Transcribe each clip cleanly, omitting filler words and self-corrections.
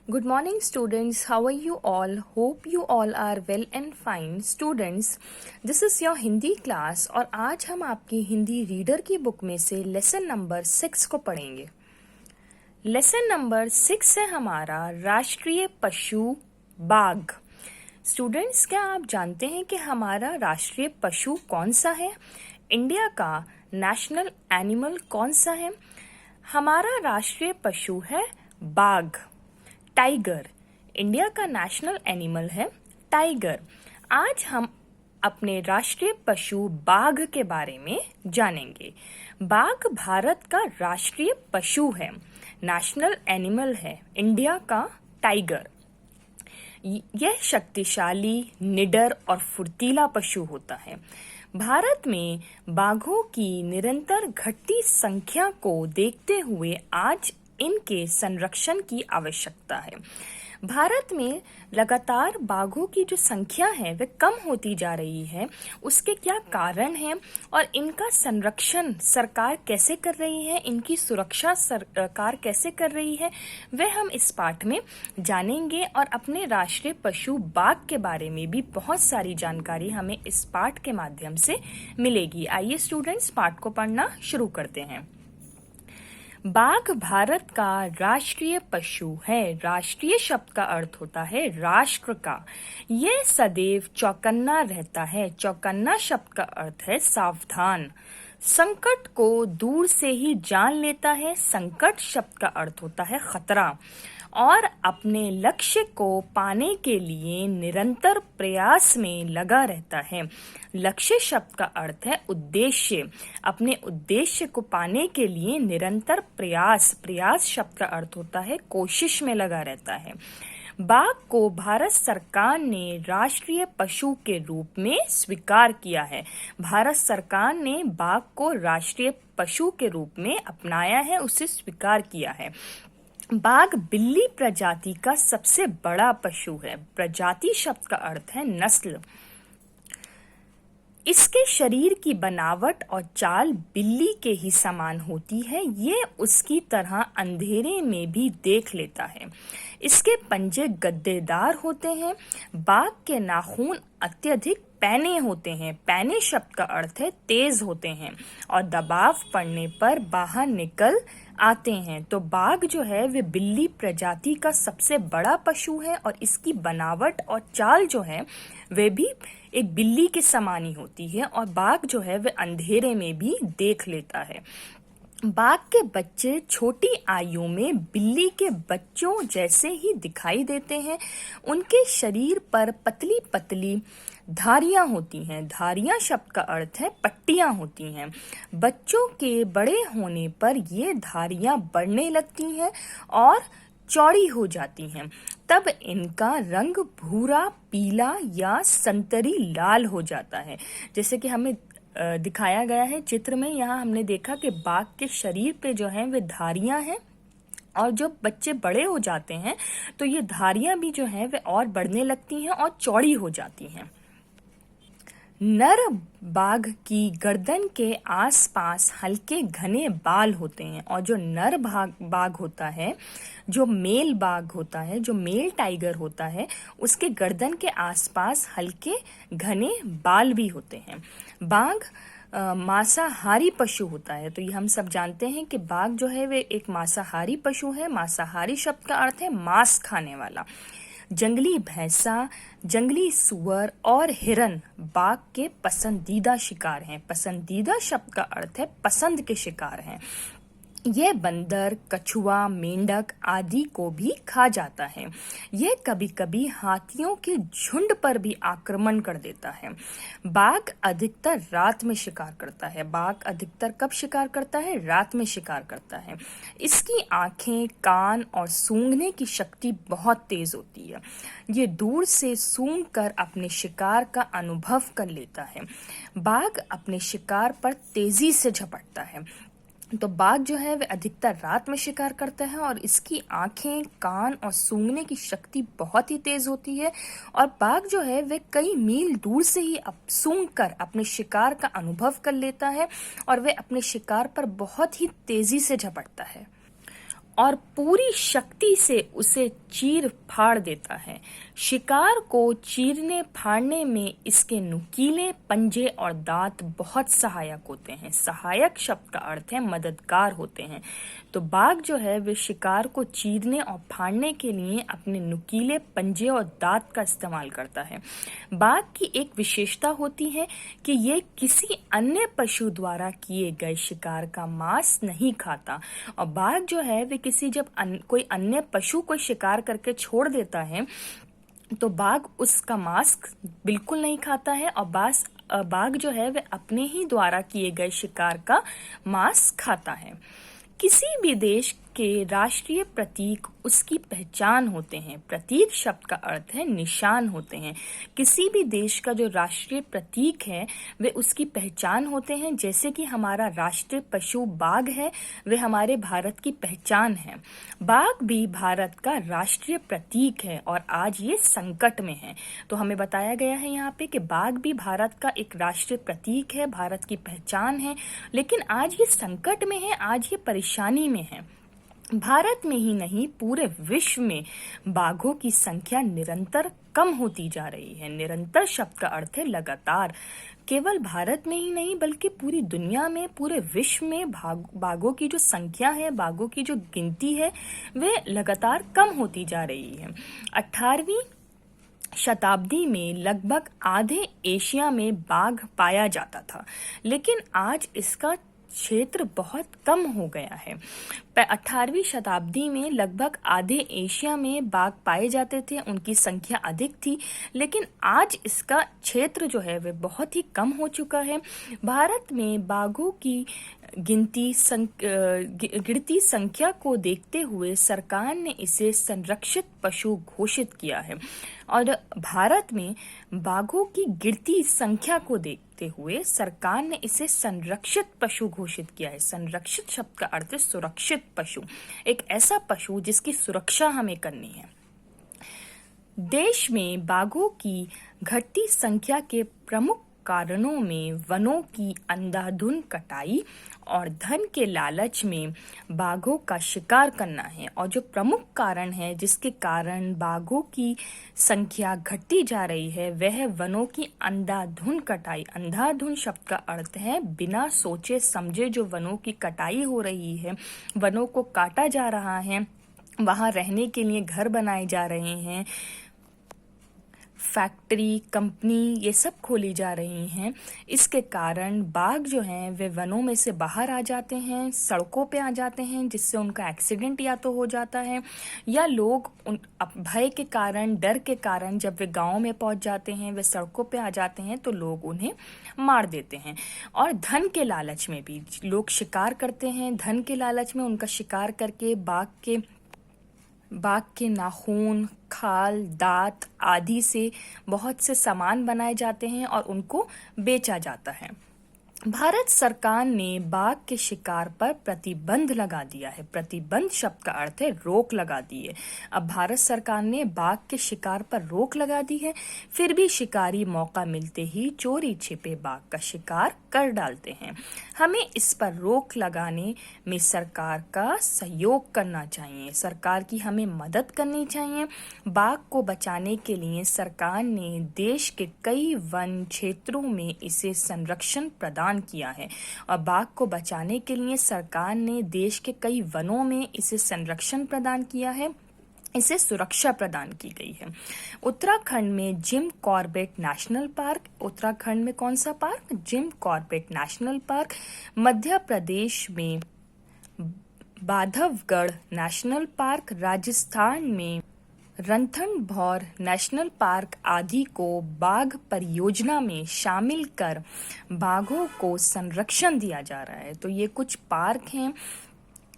Good morning, students. How are you all? Hope you all are well and fine. Students, this is your Hindi class और आज हम आपकी Hindi reader की book में से लेसन नंबर 6 को पढ़ेंगे। लेसन नंबर 6 है हमारा राष्ट्रीय पशु बाघ। स्टूडेंट्स, क्या आप जानते हैं कि हमारा राष्ट्रीय पशु कौन सा है? इंडिया का नेशनल एनिमल कौन सा है? हमारा राष्ट्रीय पशु है बाघ, टाइगर। इंडिया का नेशनल एनिमल है टाइगर। आज हम अपने राष्ट्रीय पशु बाघ के बारे में जानेंगे। बाघ भारत का राष्ट्रीय पशु है, नेशनल एनिमल है इंडिया का टाइगर। यह शक्तिशाली, निडर और फुर्तीला पशु होता है। भारत में बाघों की निरंतर घटती संख्या को देखते हुए आज इनके संरक्षण की आवश्यकता है। भारत में लगातार बाघों की जो संख्या है वह कम होती जा रही है। उसके क्या कारण हैं और इनका संरक्षण सरकार कैसे कर रही है, इनकी सुरक्षा सरकार कैसे कर रही है, वह हम इस पाठ में जानेंगे। और अपने राष्ट्रीय पशु बाघ के बारे में भी बहुत सारी जानकारी हमें इस पाठ के माध्यम से मिलेगी। आइए स्टूडेंट्स, पाठ को पढ़ना शुरू करते हैं। बाघ भारत का राष्ट्रीय पशु है। राष्ट्रीय शब्द का अर्थ होता है राष्ट्र का। यह सदैव चौकन्ना रहता है। चौकन्ना शब्द का अर्थ है सावधान। संकट को दूर से ही जान लेता है। संकट शब्द का अर्थ होता है खतरा। और अपने लक्ष्य को पाने के लिए निरंतर प्रयास में लगा रहता है। लक्ष्य शब्द का अर्थ है उद्देश्य। अपने उद्देश्य को पाने के लिए निरंतर प्रयास। प्रयास शब्द का अर्थ होता है कोशिश में लगा रहता है। बाघ को भारत सरकार ने राष्ट्रीय पशु के रूप में स्वीकार किया है। भारत सरकार ने बाघ को राष्ट्रीय पशु के रूप में अपनाया है, उसे स्वीकार किया है। बाघ बिल्ली प्रजाति का सबसे बड़ा पशु है। प्रजाति शब्द का अर्थ है नस्ल। इसके शरीर की बनावट और चाल बिल्ली के ही समान होती है। ये उसकी तरह अंधेरे में भी देख लेता है। इसके पंजे गद्देदार होते हैं। बाघ के नाखून अत्यधिक पैने होते हैं। पैने शब्द का अर्थ है तेज होते हैं और दबाव पड़ने पर बाहर निकल आते हैं। तो बाघ जो है वे बिल्ली प्रजाति का सबसे बड़ा पशु है और इसकी बनावट और चाल जो है वे भी एक बिल्ली के समान ही होती है। और बाघ जो है वे अंधेरे में भी देख लेता है। बाघ के बच्चे छोटी आयु में बिल्ली के बच्चों जैसे ही दिखाई देते हैं। उनके शरीर पर पतली पतली धारियां होती हैं। धारियां शब्द का अर्थ है पट्टियां होती हैं। बच्चों के बड़े होने पर ये धारियां बढ़ने लगती हैं और चौड़ी हो जाती हैं। तब इनका रंग भूरा, पीला या संतरी लाल हो जाता है। जैसे कि हमें दिखाया गया है चित्र में। यहाँ हमने देखा कि बाघ के शरीर पे जो है वे धारियां हैं और जब बच्चे बड़े हो जाते हैं तो ये धारियां भी जो हैं वे और बढ़ने लगती हैं और चौड़ी हो जाती हैं। नर बाघ की गर्दन के आसपास हल्के घने बाल होते हैं और जो नर बाघ होता है, जो मेल बाघ होता है, जो मेल टाइगर होता है, उसके गर्दन के आसपास हल्के घने बाल भी होते हैं। बाघ मांसाहारी पशु होता है। तो ये हम सब जानते हैं कि बाघ जो है वे एक मांसाहारी पशु है। मांसाहारी शब्द का अर्थ है मांस खाने वाला। जंगली भैंसा, जंगली सुअर और हिरन बाघ के पसंदीदा शिकार हैं। पसंदीदा शब्द का अर्थ है पसंद के शिकार हैं। यह बंदर, कछुआ, मेंढक आदि को भी खा जाता है। यह कभी कभी हाथियों के झुंड पर भी आक्रमण कर देता है। बाघ अधिकतर रात में शिकार करता है। बाघ अधिकतर कब शिकार करता है? रात में शिकार करता है। इसकी आंखें, कान और सूंघने की शक्ति बहुत तेज होती है। ये दूर से सूंघ कर अपने शिकार का अनुभव कर लेता है। बाघ अपने शिकार पर तेजी से झपटता है। तो बाघ जो है वह अधिकतर रात में शिकार करता है और इसकी आंखें, कान और सूंघने की शक्ति बहुत ही तेज होती है। और बाघ जो है वह कई मील दूर से ही सूंघ कर अपने शिकार का अनुभव कर लेता है और वह अपने शिकार पर बहुत ही तेजी से झपटता है। और पूरी शक्ति से उसे चीर फाड़ देता है। शिकार को चीरने फाड़ने में इसके नुकीले पंजे और दांत बहुत सहायक होते हैं। सहायक शब्द का अर्थ है मददगार होते हैं। तो बाघ जो है वे शिकार को चीरने और फाड़ने के लिए अपने नुकीले पंजे और दांत का इस्तेमाल करता है। बाघ की एक विशेषता होती है कि ये किसी अन्य पशु द्वारा किए गए शिकार का मांस नहीं खाता। और बाघ जो है वे किसी जब कोई अन्य पशु को शिकार करके छोड़ देता है तो बाघ उसका मांस बिल्कुल नहीं खाता है, और बाघ जो है वे अपने ही द्वारा किए गए शिकार का मांस खाता है। किसी भी देश के राष्ट्रीय प्रतीक उसकी पहचान होते हैं। प्रतीक शब्द का अर्थ है निशान होते हैं। किसी भी देश का जो राष्ट्रीय प्रतीक है वे उसकी पहचान होते हैं। जैसे कि हमारा राष्ट्रीय पशु बाघ है, वे हमारे भारत की पहचान है। बाघ भी भारत का राष्ट्रीय प्रतीक है और आज ये संकट में है। तो हमें बताया गया है यहाँ पे कि बाघ भी भारत का एक राष्ट्रीय प्रतीक है, भारत की पहचान है, लेकिन आज ये संकट में है, आज ये परेशानी में है। भारत में ही नहीं पूरे विश्व में बाघों की संख्या निरंतर कम होती जा रही है। निरंतर शब्द का अर्थ है लगातार। केवल भारत में ही नहीं बल्कि पूरी दुनिया में, पूरे विश्व में बाघों की जो संख्या है, बाघों की जो गिनती है, वे लगातार कम होती जा रही है। 18वीं शताब्दी में लगभग आधे एशिया में बाघ पाया जाता था, लेकिन आज इसका क्षेत्र बहुत कम हो गया है। 18वीं शताब्दी में लगभग आधे एशिया में बाघ पाए जाते थे, उनकी संख्या अधिक थी, लेकिन आज इसका क्षेत्र जो है वह बहुत ही कम हो चुका है। भारत में बाघों की गिरती संख्या को देखते हुए सरकार ने इसे संरक्षित पशु घोषित किया है। और भारत में बाघों की गिरती संख्या को देखते हुए सरकार ने इसे संरक्षित पशु घोषित किया है। संरक्षित शब्द का अर्थ है सुरक्षित पशु, एक ऐसा पशु जिसकी सुरक्षा हमें करनी है। देश में बाघों की घटती संख्या के प्रमुख कारणों में वनों की अंधाधुंध कटाई और धन के लालच में बाघों का शिकार करना है। और जो प्रमुख कारण है जिसके कारण बाघों की संख्या घटती जा रही है वह है वनों की अंधाधुंध कटाई। अंधाधुंध शब्द का अर्थ है बिना सोचे समझे जो वनों की कटाई हो रही है, वनों को काटा जा रहा है, वहां रहने के लिए घर बनाए जा रहे हैं, फैक्ट्री, कंपनी ये सब खोली जा रही हैं। इसके कारण बाघ जो हैं वे वनों में से बाहर आ जाते हैं, सड़कों पे आ जाते हैं, जिससे उनका एक्सीडेंट या तो हो जाता है या लोग भय के कारण, डर के कारण जब वे गांव में पहुंच जाते हैं, वे सड़कों पे आ जाते हैं तो लोग उन्हें मार देते हैं। और धन के लालच में भी लोग शिकार करते हैं। धन के लालच में उनका शिकार करके बाघ के नाखून, खाल, दांत आदि से बहुत से सामान बनाए जाते हैं और उनको बेचा जाता है। भारत सरकार ने बाघ के शिकार पर प्रतिबंध लगा दिया है। प्रतिबंध शब्द का अर्थ है रोक लगा दी है। अब भारत सरकार ने बाघ के शिकार पर रोक लगा दी है, फिर भी शिकारी मौका मिलते ही चोरी छिपे बाघ का शिकार कर डालते हैं। हमें इस पर रोक लगाने में सरकार का सहयोग करना चाहिए, सरकार की हमें मदद करनी चाहिए। बाघ को बचाने के लिए सरकार ने देश के कई वन क्षेत्रों में इसे संरक्षण प्रदान किया है। और बाघ को बचाने के लिए सरकार ने देश के कई वनों में इसे संरक्षण प्रदान किया है, इसे सुरक्षा प्रदान की गई है। उत्तराखंड में Jim Corbett national park, Uttarakhand में कौन सा park? Jim Corbett national park. Madhya Pradesh में बांधवगढ़ नेशनल पार्क, राजस्थान में रणथंभौर नेशनल पार्क आदि को बाघ परियोजना में शामिल कर बाघों को संरक्षण दिया जा रहा है। तो ये कुछ पार्क हैं,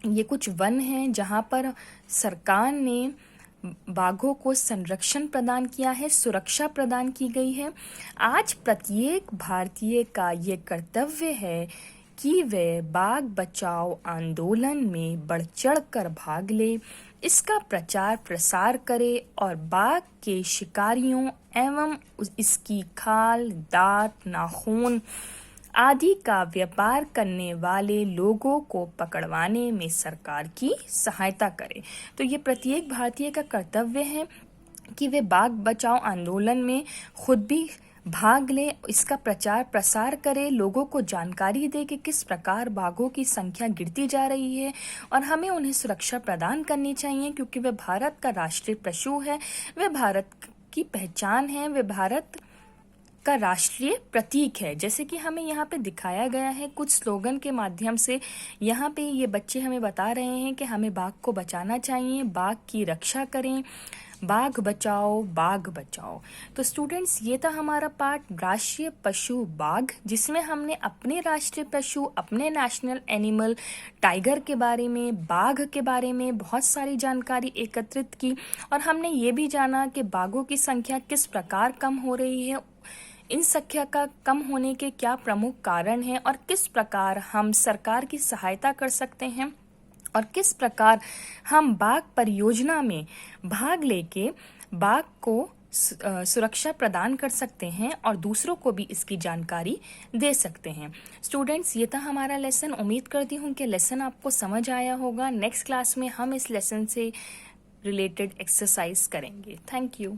ये कुछ वन हैं जहां पर सरकार ने बाघों को संरक्षण प्रदान किया है, सुरक्षा प्रदान की गई है। आज प्रत्येक भारतीय का ये कर्तव्य है कि वे बाघ बचाओ आंदोलन में बढ़ चढ़ कर भाग ले, इसका प्रचार प्रसार करे और बाघ के शिकारियों एवं इसकी खाल, दांत, नाखून आदि का व्यापार करने वाले लोगों को पकड़वाने में सरकार की सहायता करे। तो ये प्रत्येक भारतीय का कर्तव्य है कि वे बाघ बचाओ आंदोलन में खुद भी भाग ले, इसका प्रचार प्रसार करे, लोगों को जानकारी दे कि किस प्रकार बाघों की संख्या गिरती जा रही है और हमें उन्हें सुरक्षा प्रदान करनी चाहिए, क्योंकि वे भारत का राष्ट्रीय पशु है, वे भारत की पहचान है, वे भारत का राष्ट्रीय प्रतीक है। जैसे कि हमें यहाँ पे दिखाया गया है कुछ स्लोगन के माध्यम से। यहाँ पे ये बच्चे हमें बता रहे हैं कि हमें बाघ को बचाना चाहिए, बाघ की रक्षा करें, बाघ बचाओ बाघ बचाओ। तो स्टूडेंट्स, ये था हमारा पाठ राष्ट्रीय पशु बाघ, जिसमें हमने अपने राष्ट्रीय पशु, अपने नेशनल एनिमल टाइगर के बारे में, बाघ के बारे में बहुत सारी जानकारी एकत्रित की और हमने ये भी जाना कि बाघों की संख्या किस प्रकार कम हो रही है, इन संख्या का कम होने के क्या प्रमुख कारण हैं और किस प्रकार हम सरकार की सहायता कर सकते हैं और किस प्रकार हम बाघ परियोजना में भाग लेके बाघ को सुरक्षा प्रदान कर सकते हैं और दूसरों को भी इसकी जानकारी दे सकते हैं। स्टूडेंट्स, ये था हमारा लेसन। उम्मीद करती हूँ कि लेसन आपको समझ आया होगा। नेक्स्ट क्लास में हम इस लेसन से रिलेटेड एक्सरसाइज करेंगे। Thank you.